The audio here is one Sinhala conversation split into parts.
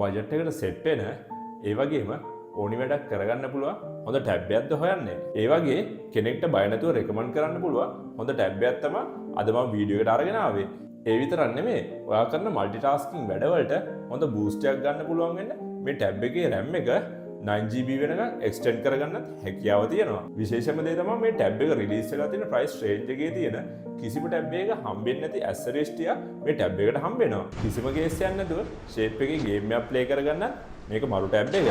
බජට් එකට සෙට් වෙන ඒ වගේම ඕනි වැඩක් කරගන්න පුළුවන් හොඳ ටැබ් එකක්ද හොයන්නේ. ඒ වගේ කෙනෙක්ට බය නැතුව රෙකමන්ඩ් කරන්න පුළුවන් හොඳ ටැබ් එකක් තමයි අද මම වීඩියෝ එකට අරගෙන ආවේ. ඒ විතරක් නෙමෙයි ඔයා කරන মালටි ටාස්කින් වැඩවලට හොඳ බූස්ට් එකක් ගන්න පුළුවන් වෙන මේ ටැබ් එකේ RAM එක 9GB වෙනකන් එක්ස්ටෙන්ඩ් කරගන්නත් හැකියාව තියෙනවා. විශේෂම දේ තමයි මේ ටැබ් එක රිලීස් වෙලා තියෙන ප්‍රයිස් රේන්ජ් එකේ තියෙන කිසිම ටැබ් එකක හම්බෙන්නේ නැති ඇක්සසරිස් ටික මේ ටැබ් එකට හම්බ වෙනවා. කිසිම කේස් එකක් නැතුව ෂේප් එකේ ගේම් එකක් ප්ලේ කරගන්න මේක මරු ටැබ් එක.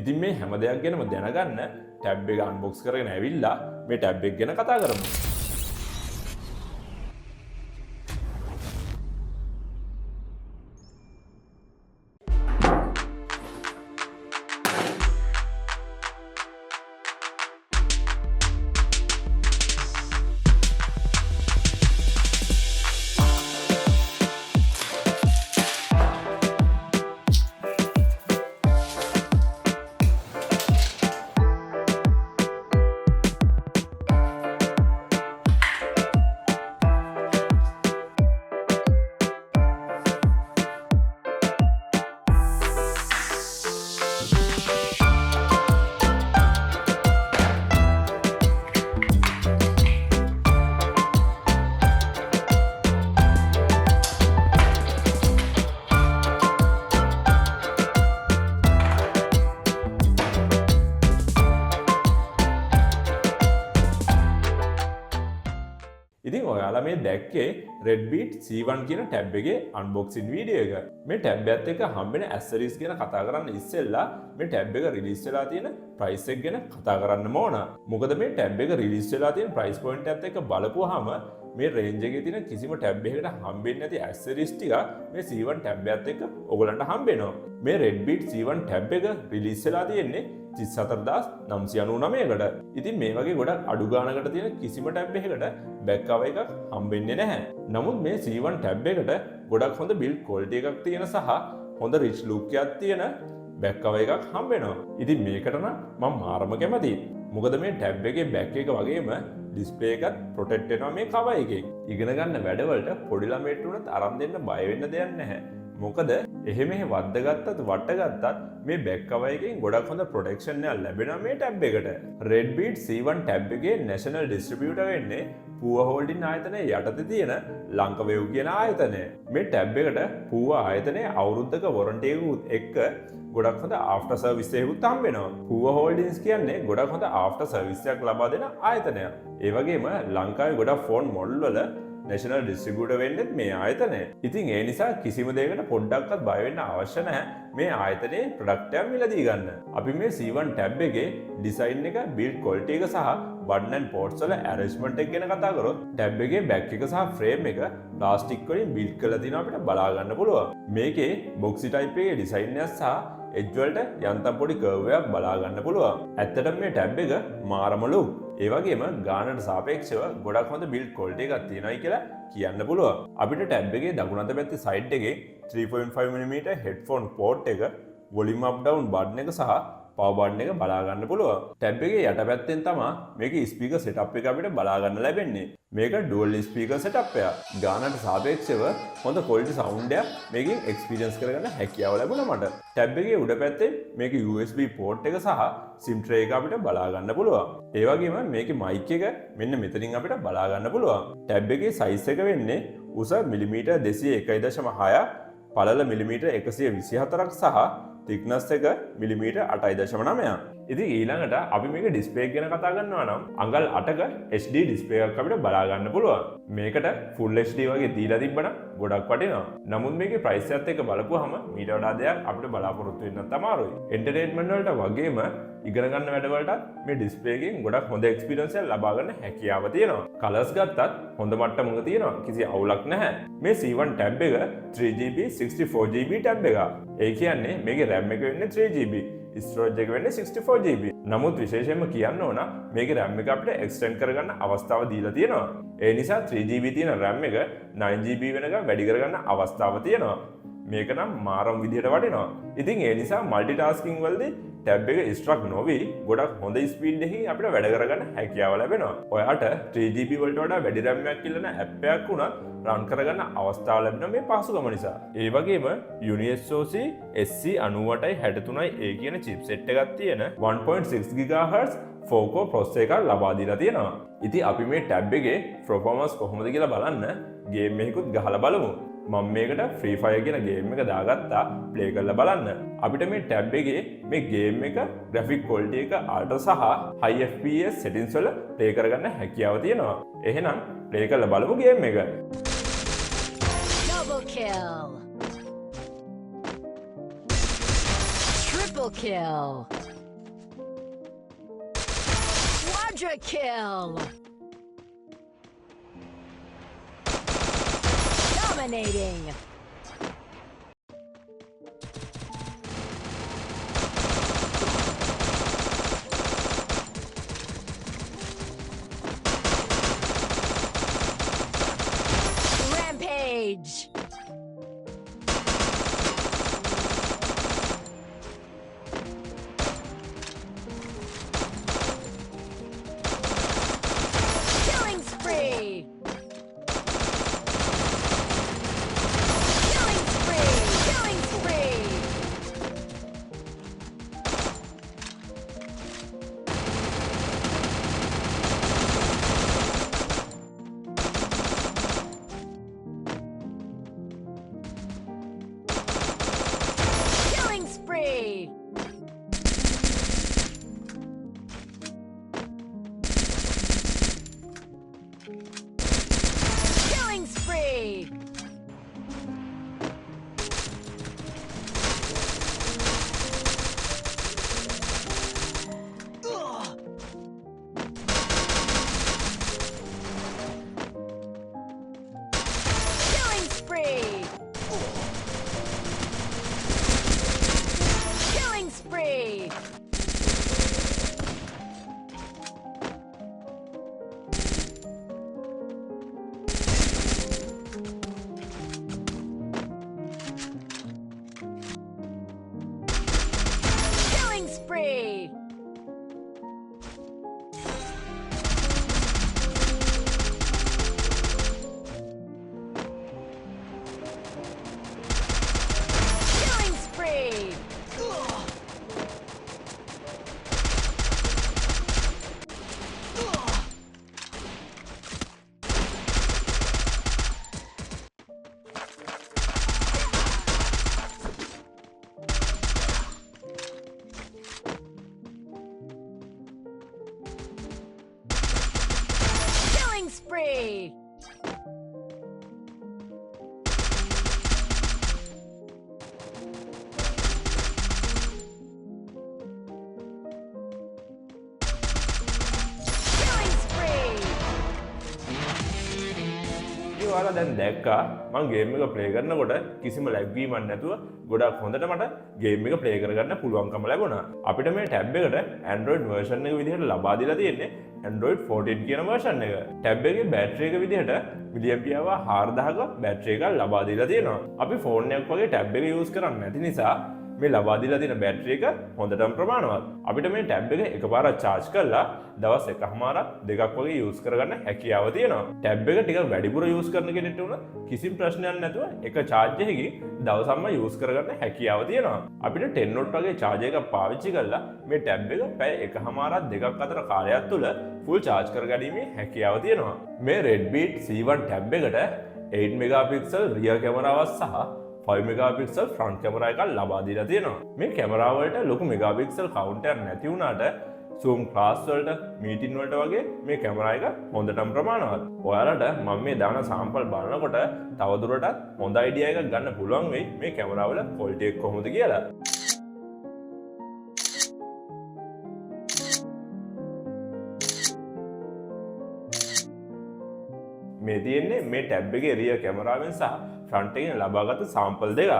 ඉතින් මේ හැම දෙයක් ගැනම දැනගන්න ටැබ් එක අන්බොක්ස් කරගෙන ඇවිල්ලා මේ ටැබ් එක ගැන කතා කරමු. ඉතින් ඔයාලා මේ දැක්කේ Redbeat C1 කියන ටැබ් එකේ අන්බොක්සින් වීඩියෝ එක. මේ ටැබ් එකත් එක්ක හම්බෙන ඇක්සසරිස් ගැන කතා කරන්න ඉස්සෙල්ලා මේ ටැබ් එක රිලීස් වෙලා තියෙන ප්‍රයිස් එක ගැන කතා කරන්න ඕන. මොකද මේ ටැබ් එක රිලීස් වෙලා තියෙන ප්‍රයිස් පොයින්ට් එකත් එක්ක බලපුවාම මේ රේන්ජ් එකේ තියෙන කිසිම ටැබ් එකකට හම්බෙන්නේ නැති ඇක්සසරිස් ටික මේ C1 ටැබ් එකත් එක්ක ඔයගලන්ට හම්බෙනවා. මේ Redbeat C1 ටැබ් එක රිලීස් වෙලා තියෙන්නේ 34999කට. ඉතින් මේ වගේ ගොඩක් අඩු ගානකට තියෙන කිසිම ටැබ් එකකට බෑක් කවර් එකක් හම්බෙන්නේ නැහැ. නමුත් මේ C1 ටැබ් එකට ගොඩක් හොඳ බිල්ඩ් ක්වොලිටි එකක් තියෙන සහ හොඳ රිච් ලුක් එකක් තියෙන බෑක් කවර් එකක් හම්බ වෙනවා. ඉතින් මේකට නම් මම මාරම කැමතියි. මොකද මේ ටැබ් එකේ බෑක් එක වගේම ඩිස්ප්ලේ එකත් ප්‍රොටෙක්ට් වෙනවා මේ කවර් එකෙන්. ඉගෙන ගන්න වැඩවලට පොඩි ළමයට උනත් අරන් දෙන්න බය වෙන්න දෙයක් නැහැ. මොකද එහෙම වද්දගත්තත් වට්ටගත්තත් මේ බෑක් කවර් එකෙන් ගොඩක් හොඳ ප්‍රොටෙක්ෂන් එකක් ලැබෙනවා මේ ටැබ් එකට. Redbeat C1 ටැබ් එකේ නැෂනල් ඩිස්ට්‍රිබියුටර් වෙන්නේ පූවා හෝල්ඩින් ආයතනයේ යටතේ තියෙන ලංකවේව් කියන ආයතනය. මේ ටැබ් එකට පූවා ආයතනයේ අවුරුද්දක වොරන්ටි එකකුත් එක්ක ගොඩක් හොඳ ආෆ්ටර් සර්විස් එකකුත් හම්බ වෙනවා. පූවා හෝල්ඩින්ස් කියන්නේ ගොඩක් හොඳ ආෆ්ටර් සර්විස් එකක් ලබා දෙන ආයතනයක්. ඒ වගේම ලංකාවේ ගොඩක් ෆෝන් මොඩල් වල නැෂනල් ඩිස්ට්‍රිබියුටර් වෙන්නේ මේ ආයතනය. ඉතින් ඒ නිසා කිසිම දෙයකට පොඩ්ඩක්වත් බය වෙන්න අවශ්‍ය නැහැ මේ ආයතනයේ ප්‍රොඩක්ට් එක මිලදී ගන්න. අපි මේ C1 ටැබ් එකේ ඩිසයින් එක, බිල්ඩ් ක්වොලිටි එක සහ බටන් ඇන්ඩ් පෝට්ස් වල ඇරේන්ජ්මන්ට් එක ගැන කතා කරොත් ටැබ් එකේ බෑක් එක සහ ෆ්‍රේම් එක ප්ලාස්ටික් වලින් බිල්ඩ් කරලා තියෙනවා අපිට බලා ගන්න පුළුවන්. මේකේ බොක්සි ටයිප් එකේ ඩිසයින් එක සහ එජ් වලට යන්තම් පොඩි කර්ව් එකක් බලා ගන්න පුළුවන්. ඇත්තටම මේ ටැබ් එක මාරම ලුක්. ඒ වගේම ගානට සාපේක්ෂව ගොඩක් හොඳ බිල්ඩ් ක්වොලිටි එකක් තියෙනයි කියලා කියන්න පුළුවන්. අපිට ටැබ් එකේ දකුණු අත පැත්තේ සයිඩ් එකේ 3.5mm හෙඩ්ෆෝන් පෝට් එක, වොලියුම් අප් ඩවුන් බටන් එක සහ පවර් බටන් එක බලා ගන්න පුළුවන්. ටැබ් එකේ යට පැත්තෙන් තමයි මේකේ ස්පීකර් සෙටප් එක අපිට බලා ගන්න ලැබෙන්නේ. මේක ඩුවල් ස්පීකර් සෙටප් එකක්. ගානට සාපේක්ෂව හොඳ ක්වොලිටි සවුන්ඩ් එකක් මේකෙන් එක්ස්පීරියන්ස් කරගන්න හැකියාව ලැබුණා මට. ටැබ් එකේ උඩ පැත්තේ මේකේ USB පෝට් එක සහ SIM tray එක අපිට බලා ගන්න පුළුවන්. ඒ වගේම මේකේ මයික් එක මෙන්න මෙතනින් අපිට බලා ගන්න පුළුවන්. ටැබ් එකේ සයිස් එක වෙන්නේ උස මිලිමීටර් 201.6, පළල මිලිමීටර් 124ක් සහ thickness එක මිලිමීටර් 8.9. ඉතින් ඊළඟට අපි මේක ඩිස්ප්ලේ එක ගැන කතා කරනවා නම් අඟල් 8ක HD ඩිස්ප්ලේ එකක් අපිට බලා ගන්න පුළුවන්. මේකට full HD වගේ දීලා තිබ්බනම් ගොඩක් වටිනවා. නමුත් මේකේ ප්‍රයිස් එකත් එක්ක බලපුවාම මීට වඩා දෙයක් අපිට බලාපොරොත්තු වෙන්නත් අමාරුයි. එන්ටර්ටේන්මන්ට් වලට වගේම ඉගෙන ගන්න වැඩවලටත් මේ ඩිස්ප්ලේ එකෙන් ගොඩක් හොඳ එක්ස්පීරියන්ස් එකක් ලබා ගන්න හැකියාව තියෙනවා. කලර්ස් ගත්තත් හොඳ මට්ටමක තියෙනවා. කිසි අවුලක් නැහැ. මේ C1 ටැබ් එක 3GB 64GB ටැබ් එකක්. ඒ කියන්නේ මේකේ RAM එක වෙන්නේ 3GB. ස්ටෝරේජ් එක වෙන්නේ 64GB. නමුත් විශේෂයෙන්ම කියන්න ඕන මේකේ RAM එක අපිට එක්ස්ටෙන්ඩ් කරගන්න අවස්ථාව දීලා තියෙනවා. ඒ නිසා 3GB තියෙන RAM එක 9GB වෙනකම් වැඩි කරගන්න අවස්ථාව තියෙනවා. මේක නම් මාරම් විදිහට වටිනවා. ඉතින් ඒ නිසා මල්ටිටාස්කින් වලදී ටැබ් එක ස්ට්‍රක් නොවි ගොඩක් හොඳ ස්පීඩ් එකකින් අපිට වැඩ කරගන්න හැකියාව ලැබෙනවා. ඔයාට 3GB වලට වඩා වැඩි RAM එකක් ඉල්ලන ඇප් එකක් උනත් රන් කරගන්න අවස්ථාව ලැබෙනවා මේ පහසුකම නිසා. ඒ වගේම UniSoc SC9863A කියන චිප්සෙට් එකක් තියෙන 1.6 GHz 4core processor එකක් ලබා දීලා තියෙනවා. ඉතින් අපි මේ ටැබ් එකේ performance කොහොමද කියලා බලන්න ගේම් එකකුත් ගහලා බලමු. මම මේකට Free Fire කියන ගේම් එක දාගත්තා ප්ලේ කරලා බලන්න. අපිට මේ ටැබ් එකේ මේ ගේම් එක graphic quality එක ultra සහ high FPS settings වල ප්ලේ කරගන්න හැකියාව තියෙනවා. එහෙනම් ප්ලේ කරලා බලමු ගේම් එක. Double kill. Triple kill. Quadra kill. Dominating. Rampage. Killing spree. Killing spree. Killing spree. Killing spree. Killing spree. Ugh. Killing spree. Killing spree. Killing spree. Killing spree. Ugh. Ugh. Killing spree. Killing spree. ඉතින් ඔයාලා දැන් දැක්කා මම ගේම් එක ප්ලේ කරනකොට කිසිම ලැග් වීමක් නැතුව ගොඩක් හොඳට මට ගේම් එක ප්ලේ කරගන්න පුළුවන්කම ලැබුණා. අපිට මේ ටැබ් එකට Android version එක විදිහට ලබා දීලා තියෙන්නේ Android 14 කියන version එක. ටැබ් එකේ බැටරි එක විදිහට මිලියම්පියර් 4000ක බැටරි එකක් ලබා දීලා තියෙනවා. අපි ෆෝන් එකක් වගේ ටැබ් එක යූස් කරන්නේ නැති නිසා මේ ලබා දීලා තියෙන බැටරි එක හොඳටම ප්‍රමාණවත්. අපිට මේ ටැබ් එක එකපාරක් charge කරලා දවස් එකමාරක් දෙකක් වගේ යූස් කරගන්න හැකියාව තියෙනවා. ටැබ් එක ටිකක් වැඩිපුර යූස් කරන කෙනෙක්ට උන කිසිම ප්‍රශ්නයක් නැතුව එක charge එකකින් දවසක්ම යූස් කරගන්න හැකියාව තියෙනවා. අපිට 10 watt වගේ charge එකක් පාවිච්චි කරලා මේ ටැබ් එක පැය එකමාරක් දෙකක් අතර කාලයක් තුල full charge කරගැනීමේ හැකියාව තියෙනවා. මේ Redbeat C1 ටැබ් එකට 8 megapixel rear කැමරාවක් සහ 5 megapixel front camera එකක් ලබා දීලා තියෙනවා. මේ කැමරා වලට ලොකු megapixel count එකක් නැති වුණාට zoom class වලට meeting වලට වගේ මේ කැමරා එක හොඳටම ප්‍රමාණවත්. ඔයාලට මම මේ දාන sample බලනකොට තවදුරටත් හොඳ idea එකක් ගන්න පුළුවන් වෙයි මේ කැමරා වල quality එක කොහොමද කියලා. මේ තියෙන්නේ මේ ටැබ් එකේ rear කැමරාවෙන් සහ ෆ්‍රන්ට් එකෙන් ලබාගත් සාම්පල් දෙකක්.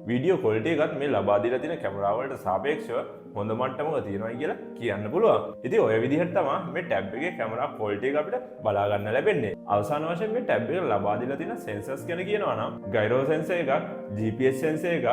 වීඩියෝ කොලිටි එකත් මේ ලබා දීලා තියෙන කැමරාවලට සාපේක්ෂව හොඳ මට්ටමක තියෙනවා කියලා කියන්න පුළුවන්. ඉතින් ඔය විදිහට තමයි මේ ටැබ් එකේ කැමරා ක්වොලිටි එක අපිට බලා ගන්න ලැබෙන්නේ. අවසාන වශයෙන් මේ ටැබ් එක ලබා දීලා තියෙන සෙන්සර්ස් ගැන කියනවා නම් ගයිරෝ සෙන්සර් එකක්, GPS සෙන්සර් එකක්,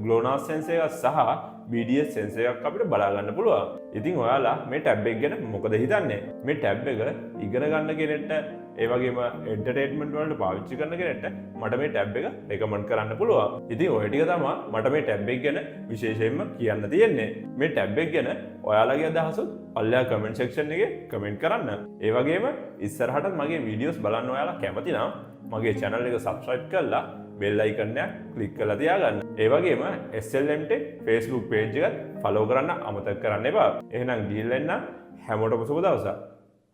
GLONASS සෙන්සර් එකක් සහ BDS සෙන්සර් එකක් අපිට බලා ගන්න පුළුවන්. ඉතින් ඔයාලා මේ ටැබ් එක ගැන මොකද හිතන්නේ? මේ ටැබ් එක ඉගෙන ගන්න කෙනෙක්ට ඒ වගේම එන්ටර්ටේන්මන්ට් වලට පාවිච්චි කරන කෙනෙක්ට මට මේ ටැබ් එක රෙකමන්ඩ් කරන්න පුළුවන්. ඉතින් ඔය ටික තමයි මට මේ ටැබ් එක ගැන විශේෂයෙන්ම කියන්න තියෙන්නේ. මේ ටැබ් එක ගැන ඔයාලගේ අදහසත් පල්ලෙහා කමෙන්ට් සෙක්ෂන් එකේ කමෙන්ට් කරන්න. ඒ වගේම ඉස්සරහටත් මගේ වීඩියෝස් බලන්න ඔයාලා කැමති නම් මගේ channel එක subscribe කරලා bell icon එක click කරලා තියාගන්න. ඒ වගේම SLMT Facebook page එක follow කරන්න අමතක කරන්න එපා. එහෙනම් ගිහින් එන්න හැමෝටම සුබ දවසක්.